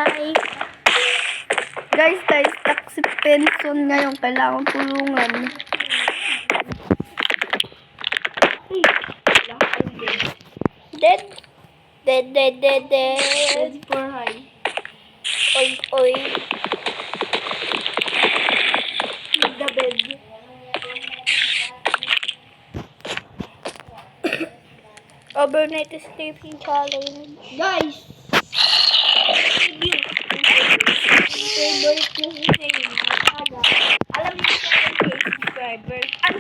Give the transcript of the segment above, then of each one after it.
Hi. Guys, stuck si Penson ngayon. Kailangan tulungan. Dead. Dead for high. Oy. The bed. Overnight sleeping challenge. Guys! Favorite ko si Shane. Alam niyo sa subscribers. Ano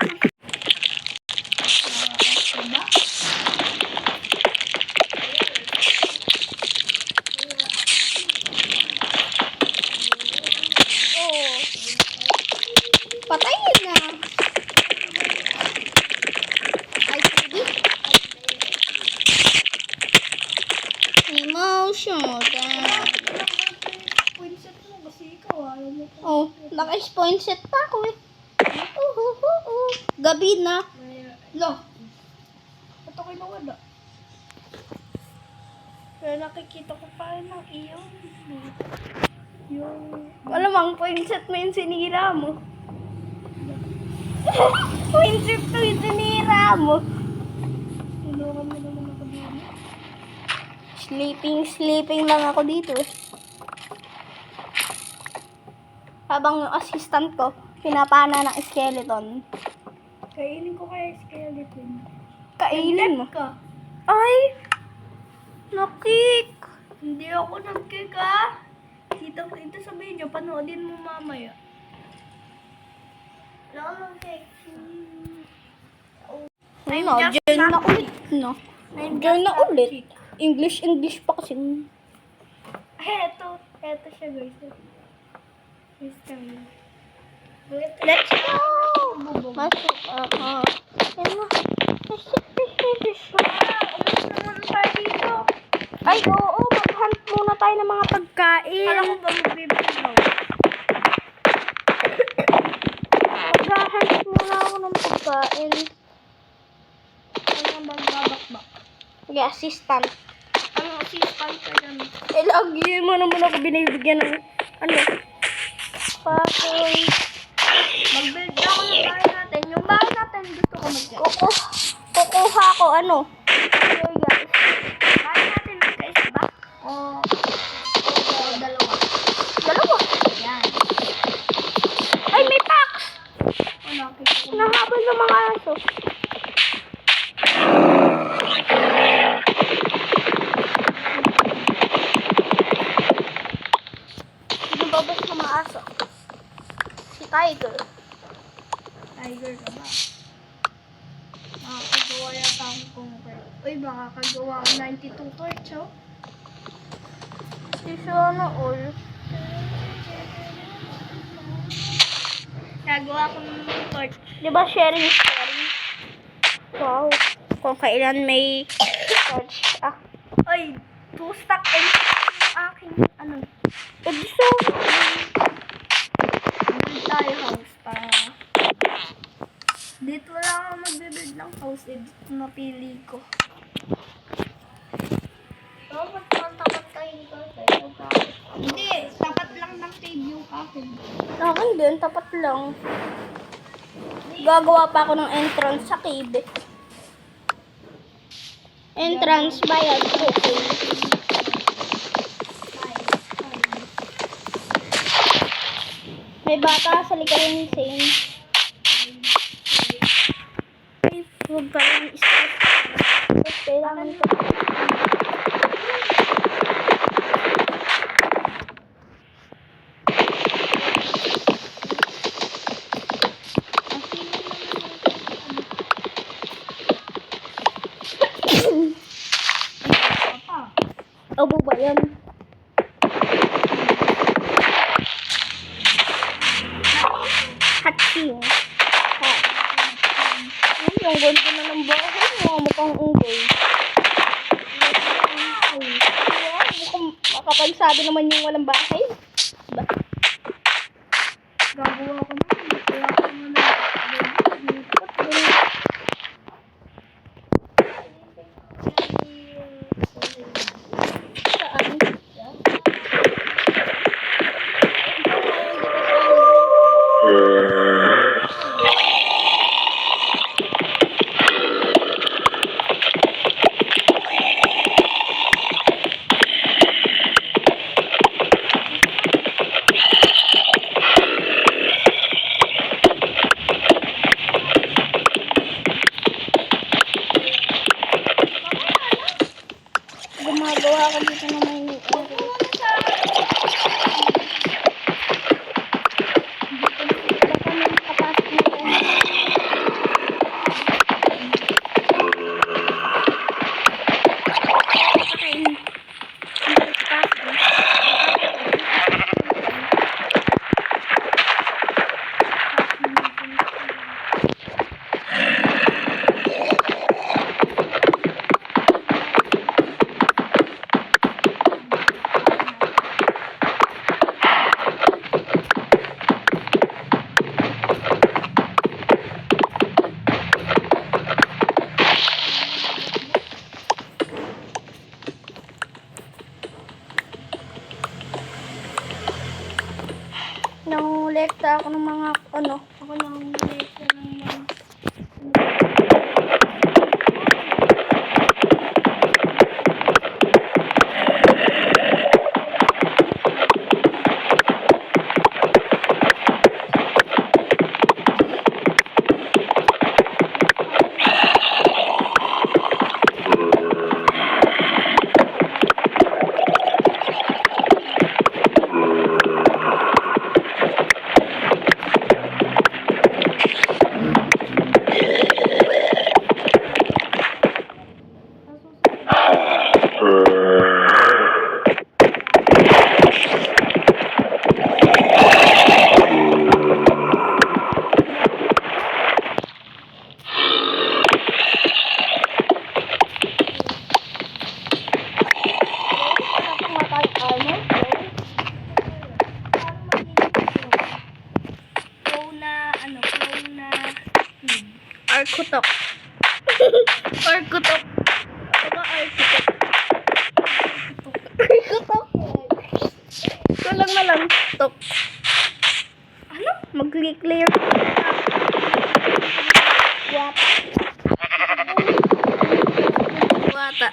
patayin na. Ay, sige. Emotion. Oh, naka-point set pa ako eh. Gabi na. Lo. Ito kayo nawala. Pero nakikita ko pa rin ng iyo. Alam ang point set mo yung sinira mo. Point set to yung sinira mo. Tulungan mo naman ako dito. Sleeping lang ako dito eh. Habang yung assistant ko, pinapana ng skeleton. Kainin ko kaya skeleton. Kainin mo? Ka. Ay! Nakik! Hindi ako nagkik ah. Kita ko ito sa video, panoodin mo mamaya. Wala cake. Ayun na, dyan na ulit. No? Dyan na ulit. English pa kasi. Eto siya guys. Let's go! Masuk ako. Ay, oo. Mag-hunt muna tayo ng mga pagkain. Alam ko ba magbibigaw? Mag-hunt muna ako ng pagkain. Ano bang babakbak? Okay, assistant. Anong assistant ka dyan? Eh, lagi mo naman ako binibigyan ng ano? Pakoy. Mag-build na ako ng bahay natin. Yung bahay natin gusto ko mag-build. Kukuha ko ano? Materials. Bahay natin magkaisa ba? O dalawa? Dalawa? Yan. Ay, may packs! Nahabol ng mga aso. Babas na mga aso. Si Tiger. Tiger ka ba? Makakagawa yata akong conquer. Uy, makakagawa ako 92 torch, oh. Si Shona all. Nagawa ko ng torch. Diba sharing is sharing? Wow. Kung kailan may torch. Uy, 2 stack and yung aking ano. So, build tayo house para dito lang ako magbe-build ng house. Dito napili ko. So, magtapat tayo dito. Hindi, tapat lang ng cave yung akin. Akin din, tapat lang. Gagawa pa ako ng entrance sa cave. Entrance bayad. Okay. May bata sa likayan ni Shane. Ay, huwag ka lang stress. Kailangan ko. Abo ba yan? Hatching. Yung ganda na ng bahay. Mukhang unggoy. Mukhang makapagsabi naman yung walang bahay. Diba? Gagawa ko naman. Kaya ako naman. Saan? Nangolekta ako ng mga, ako nangolekta ng mga, Arkutok. Arkutok. Diba arkutok? Arkutok. Ito lang na lang. Tok. Ano? Mag-clear. Wata.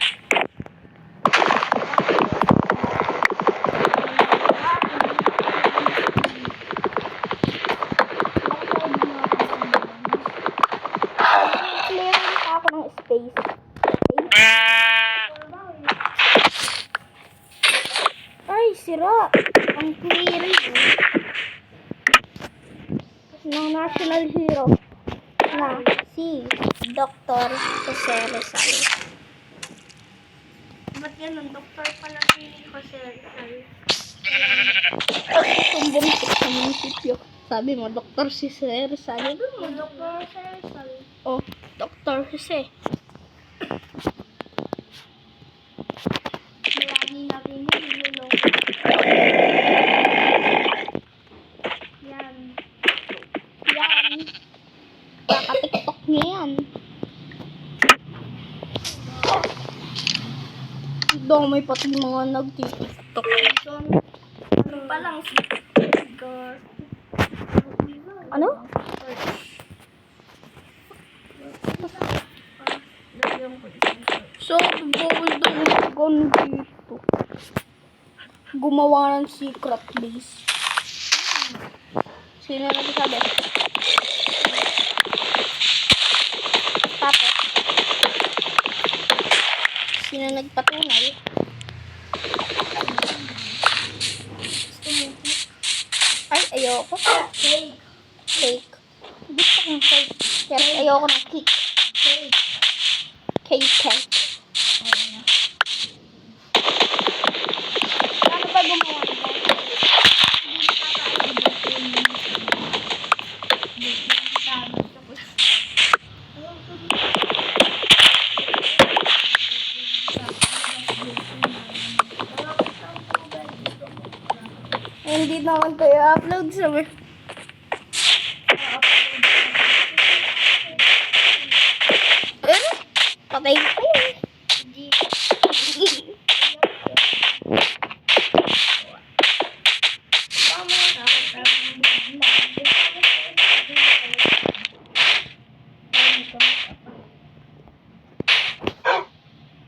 Space. Ay, sira. Ang clearing. Ng national hero na si Dr. Jose Rizal. Ba't ganun? Doktor pala si Jose Rizal. Kung bumalik sa munisipyo, sabi mo, Dr. Jose Rizal. Sabi mo, Dr. Jose Rizal. Oh, Dr. Jose. Malagi natin yun, nilolong. Yan. Kaka-tiktok niya yan. May pati mga nag-tiktok. Ano pa lang? Ano? So, bawal daw yung dito. Gumawa ng secret base. Sino nagsasabi? Tapos, sino nagpatunay? Ay, ayoko. Cake. Gusto kong cake. Pero ayoko ng cake. Cake. Ano ba gumawa nito? Hindi naman ko i-upload sa patay ko yun.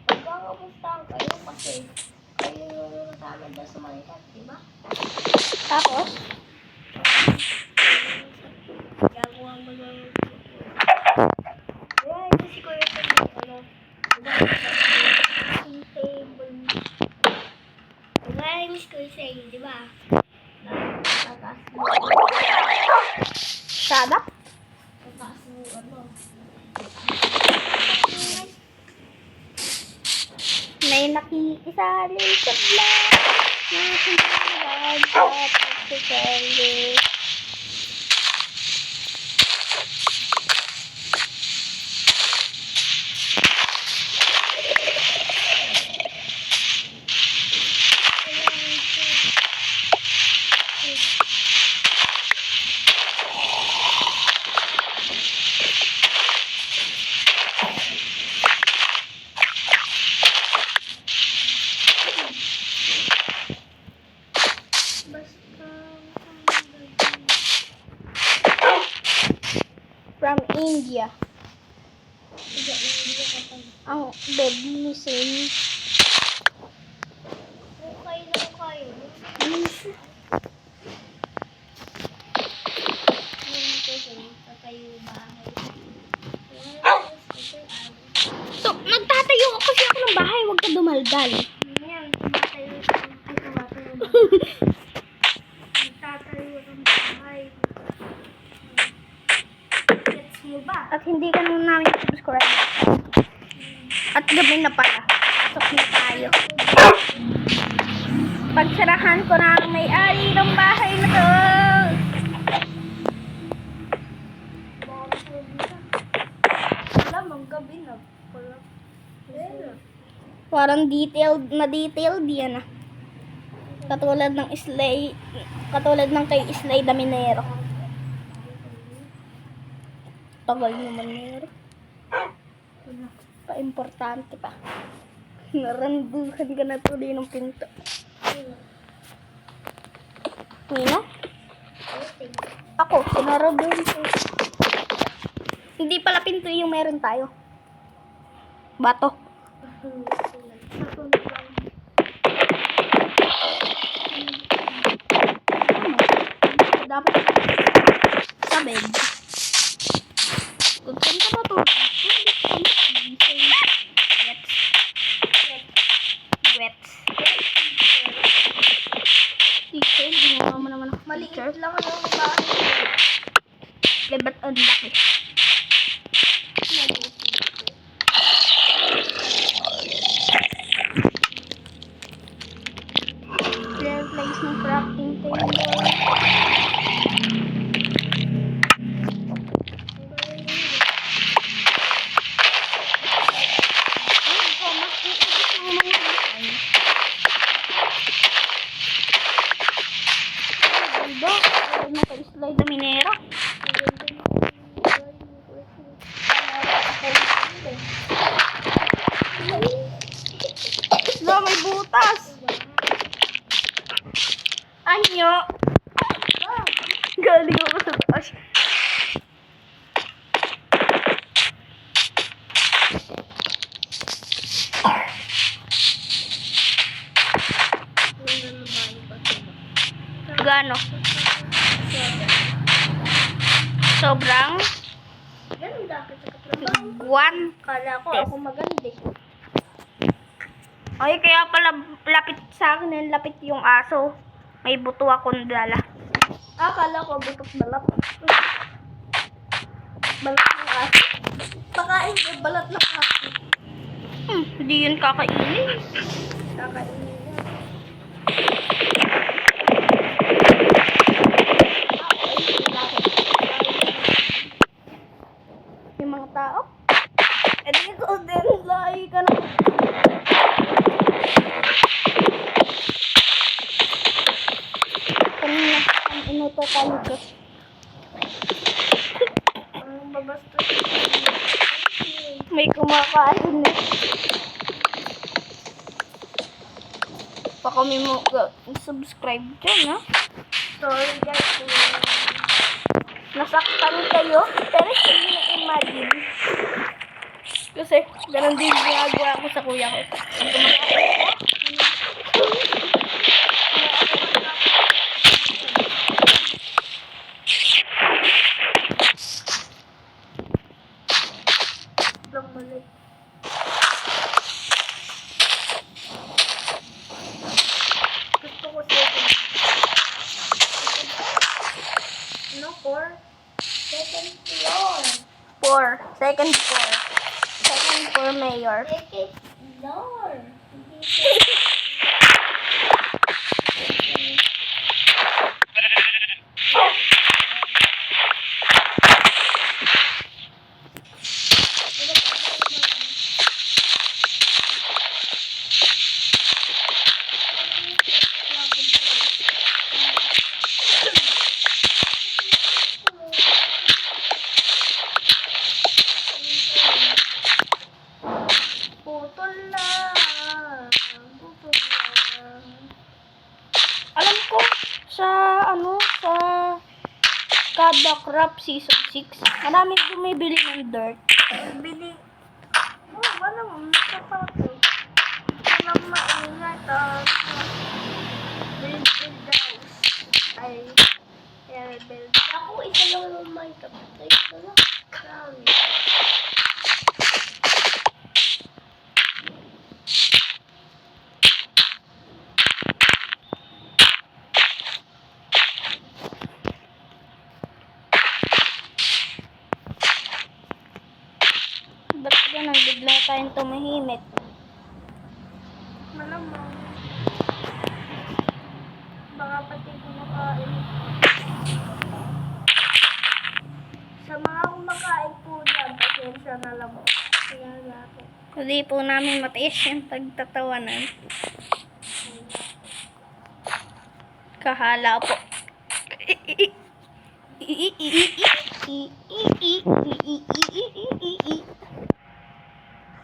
Pagkakamustahan kayo kasi kayo yung kasama dyan sa mga ikat, diba? Tapos? Gagawa mo lang. Ayan, kasi ko yung table. Nag-miss ko yung sa'yo, diba? Shut up? May nakikisali sa vlog. Nakikisali sa pagsasali. India. Ang bed missing. Okay lang kayo. So, nagtatayo kasi ako ng bahay. Huwag ka dumaldal. Yan, tumatayo nagtatayo ng bahay. Gets mo ba? At hindi ka naman namin subscribe. At gabi na pala. Pasok na tayo. Pagsarahan ko na ang may-ari ng bahay na to. Alam, ang gabi na. Parang detailed yan ah. Katulad ng kay Slay Daminero. Tagal naman nero. Pa-importante pa. Naranduhan ka na tuloy ng pinto. Nino? Ako, sinarabuhan ko. Hindi pala pinto yung meron tayo. Bato. Dapat sa bed. Kung saan ka matulog, wet. Teacher, ginawa mo naman ako. Maliit lang ang bahay. Ba't ang laki? Clear place ng crafting table. Slide na minero. No, may butas. Anyo. Galing ako sa taas. Gano? Sobrang Ganda kita katrabaho. one. Kala ko ako maganda. Ay, kaya pala lapit sa akin, lapit yung aso. May buto akong dala. Kala ko butok balat. Balat ng aso. Pakain ko balat ng aso. Hindi yun kakainin. Kakainin yan. Yung mga tao. Eh, di ko din. Lahi ka na. Kanina, ang inuto tayo ko. Ang babastos. May kumakain na. Pa kami mo subscribe dyan, ha? Sorry guys. Nasaktan kayo, pero hindi na-imagine. Kasi, ganun din ginagawa ko sa kuya ko. Ang kumakain ko. Lang mali. Gusto ko second. No, 4. Second floor. Second floor. Second floor mayor. Second floor. Putol lang. Putol lang. Alam ko, sa Kada Crop Season 6. Maraming bumibili ng dirt. Bili. Oh, wala mo. Nakapato. Wala maingat. Build house. Ay. Build. Ako, isa lang naman may kapatay. Ito lang. Kami. Ba't ganun? Bigla tayong tumahimik. Malamang. Baka pati kumakain. Sa mga kumakain po dyan, pasensya na lang po. Kaya natin. Hindi po namin matiis yung pagtatawanan. Kahala po.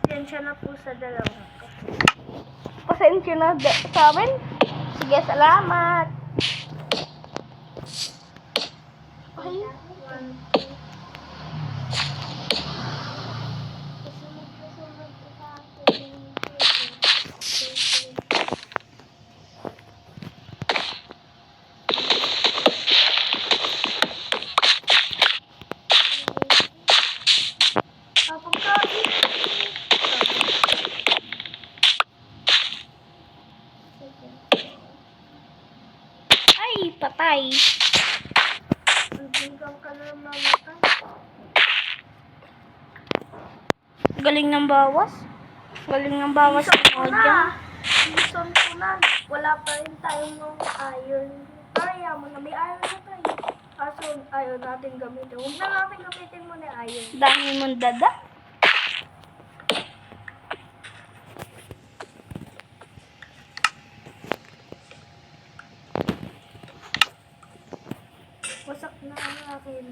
Pasensya na po sa dalawa ko. Pasensya na sa amin. Sige, salamat. Ay, 1, 2. Ay, patay. Bigyan ka na mamatay. Galing ng bawas. Galing ng bawas Season mo ko dyan. na. Season ko na. Wala pa rin tayong mga iron. Kaya mo na may iron na tayo. Kaso ayaw natin gamitin. Huwag na natin gamitin mo na iron. Dami mong dada. Wasak na ang akin.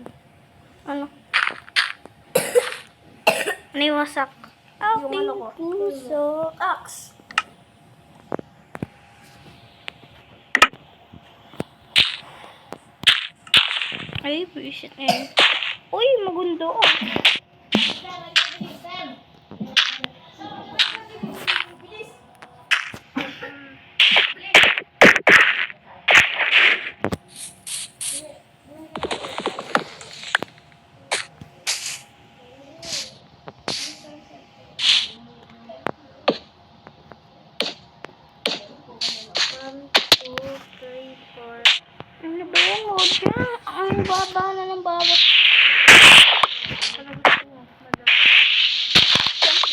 Ano? Ano yung wasak? Yung ano ko? Puso. Axe. Ay, buisit na yun. Uy, magundo. Oh. Ano ba yan, Moja? Ang baba na ng bawat. Siyempre,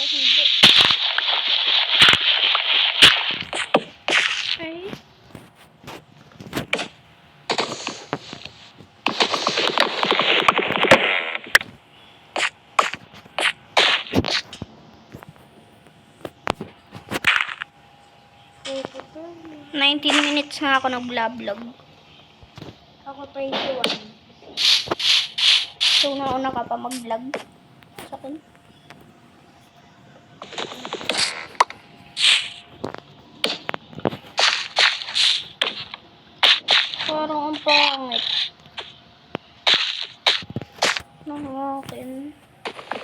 hindi. Ay. Okay. 19 minutes nga ako nag-vlog. Ako 21. So, nauna ka pa mag-vlog sa akin. Parang ang pangit. Nang akin.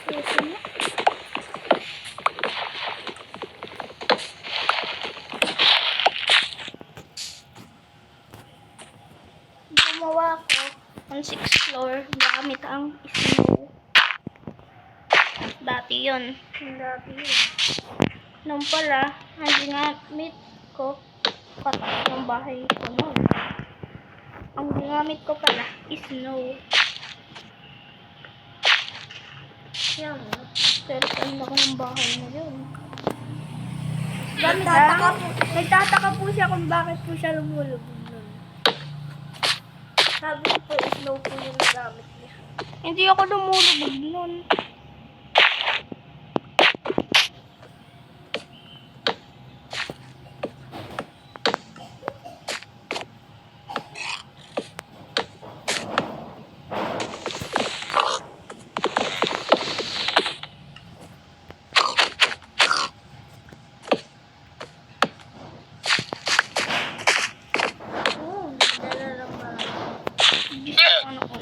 Ito na. Gumawa ko ang 6th floor gamit ang snow. Dati yun. Dati yun. Nung pala, ang ginamit ko katas ng bahay ko noon. Ang ginamit ko pala is snow. Yan. Pero ang laki ng bahay na yun. Nagtataka po siya kung bakit po siya lumulubog nun. Sabi ko po, snow po yung nagamit niya. Hindi ako lumulubog nun. Oo, dala lang ba? Ano ko.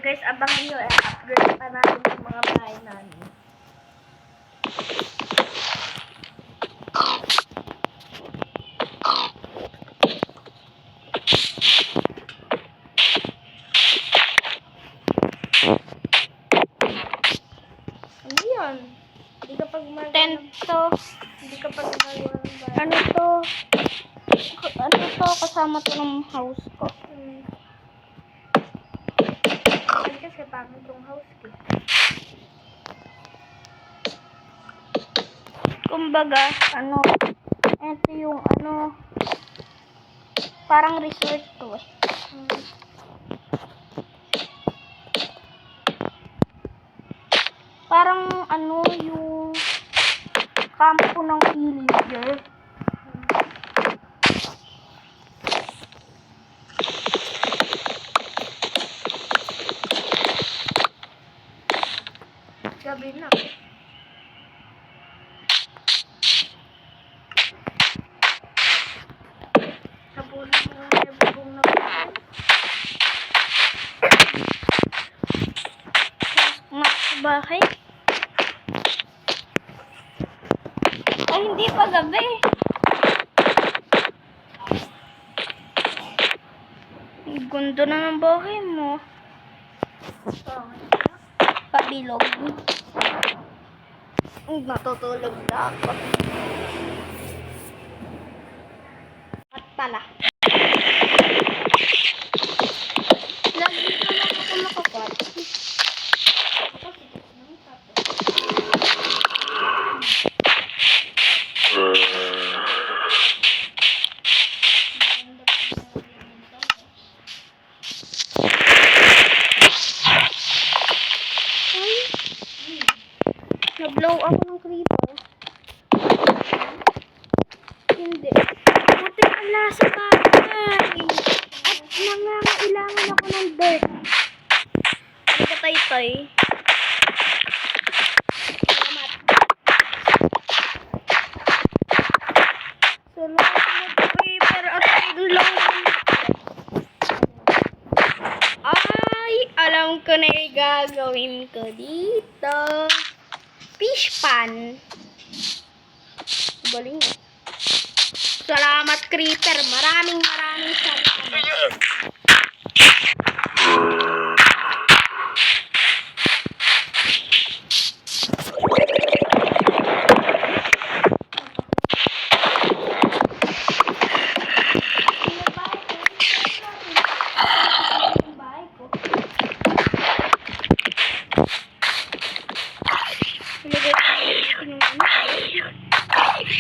guys, abangan nyo. I-upgrade pa natin yung mga bahay namin. Ano yun? Hindi ka pa gumagawa ng... Tent to. Hindi ka pa gumagawa ng bahay. Ano to? Ano to? Kasama to ng house ko. Ay, kasi pangit yung house ko. Kumbaga, ano, ito yung ano, parang resort to eh. Parang ano yung kampo ng villager. Gabi na. Tapusin mo na yung bubong na bahay. Mas bahay. Ay, hindi pa gabi. Ang ganda na ng bahay mo. Pabilog. Natutulog na ako. At pala. Lagi ko lang ako makakat. Ay, na-blow ako ng creeper. Hindi. Buti wala sa bahay. At nangangailangan ako ng dirt. Ano ka, Tay-Tay? Salamat. Salamat, creeper. At long. Ay, alam ko na yung gagawin ko dito. Fish pan. Galing eh. Salamat, creeper. Maraming salamat.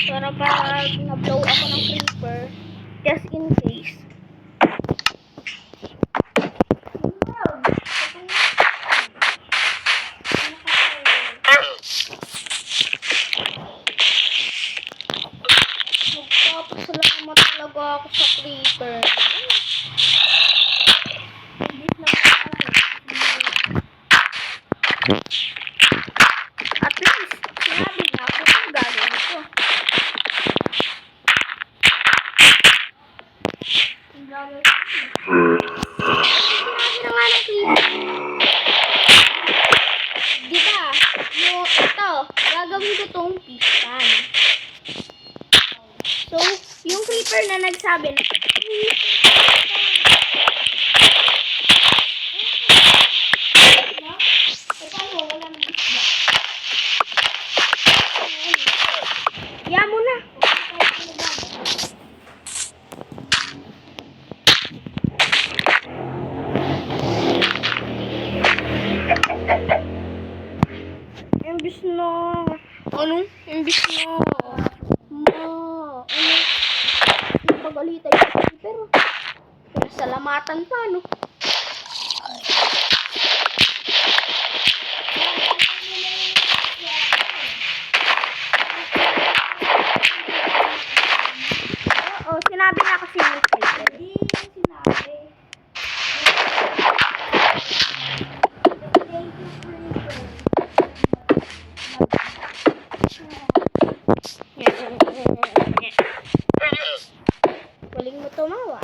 Para pag na-blow ako ng creeper, just in case. Magpapasalamat talaga ako sa creeper. At least, sinabi niya ako kung gagawin ko. Sinabi na nga ng creeper. Diba, yung ito, gagawin ko tong pistan. So, yung creeper na nagsabi na, ya mo na. Imbis na, imbis na, napagalitan yung creeper. Salamatan pa, no? Oo, sinabi na kasi yung creeper. Hindi sinabi. Galing mo tumawa.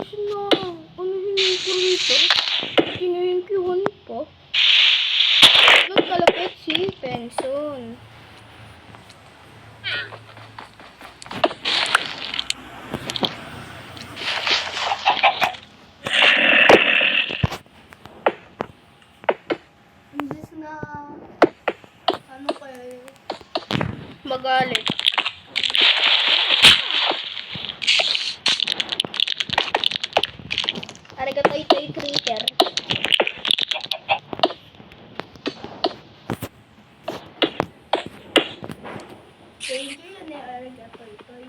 Tapos na, ano hiningi ko rito? Tinankyuhan pa. Nagkalapit si Benson. Imbis na, ano kayo, Magalit. Arigato ito'y creator. thank you yun eh, arigato ito'y.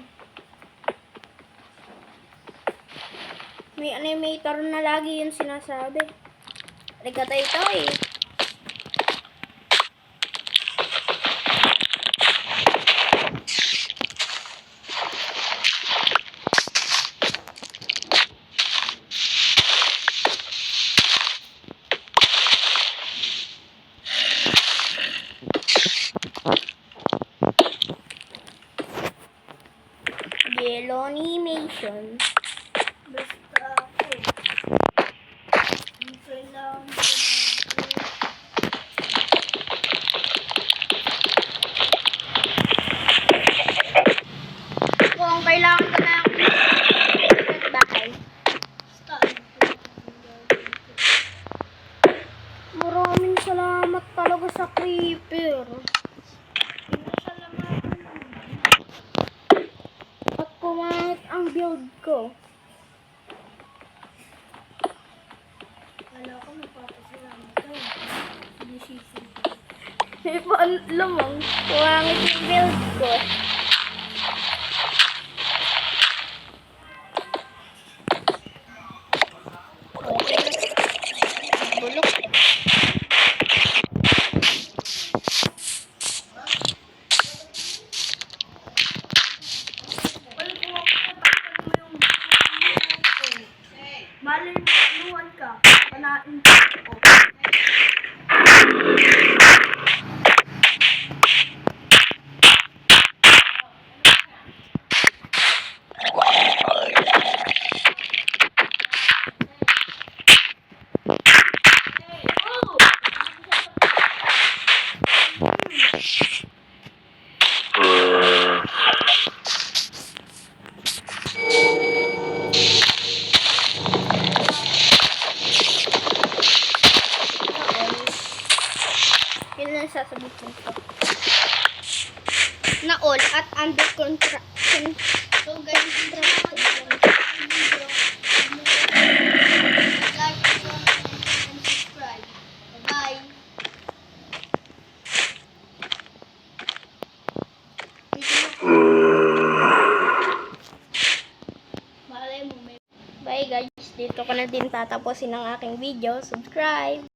May animator na lagi yun sinasabi. Arigato ito'y. Yellow animation. Basta ako. Ang kailangan ko Kung kailangan ko na ng bahay. basta Maraming salamat talaga sa creeper. pinasalamatan naman. At pumangit ang build ko. Wala ko magpapasalamat ka. Sinisisi. Eh, paano lamang? Pumangit yung build ko. Okay na. Bulok. Ay, kung ako natakpan mo yung malay mo, inuwan ka. Panain ka. O. Yun lang sasabihin ko. Na all at under construction. So guys, dito na ako sa video. Like, comment, and subscribe. Bye-bye. Malay mo may Bye guys, dito ko na din tatapusin ang aking video. Subscribe!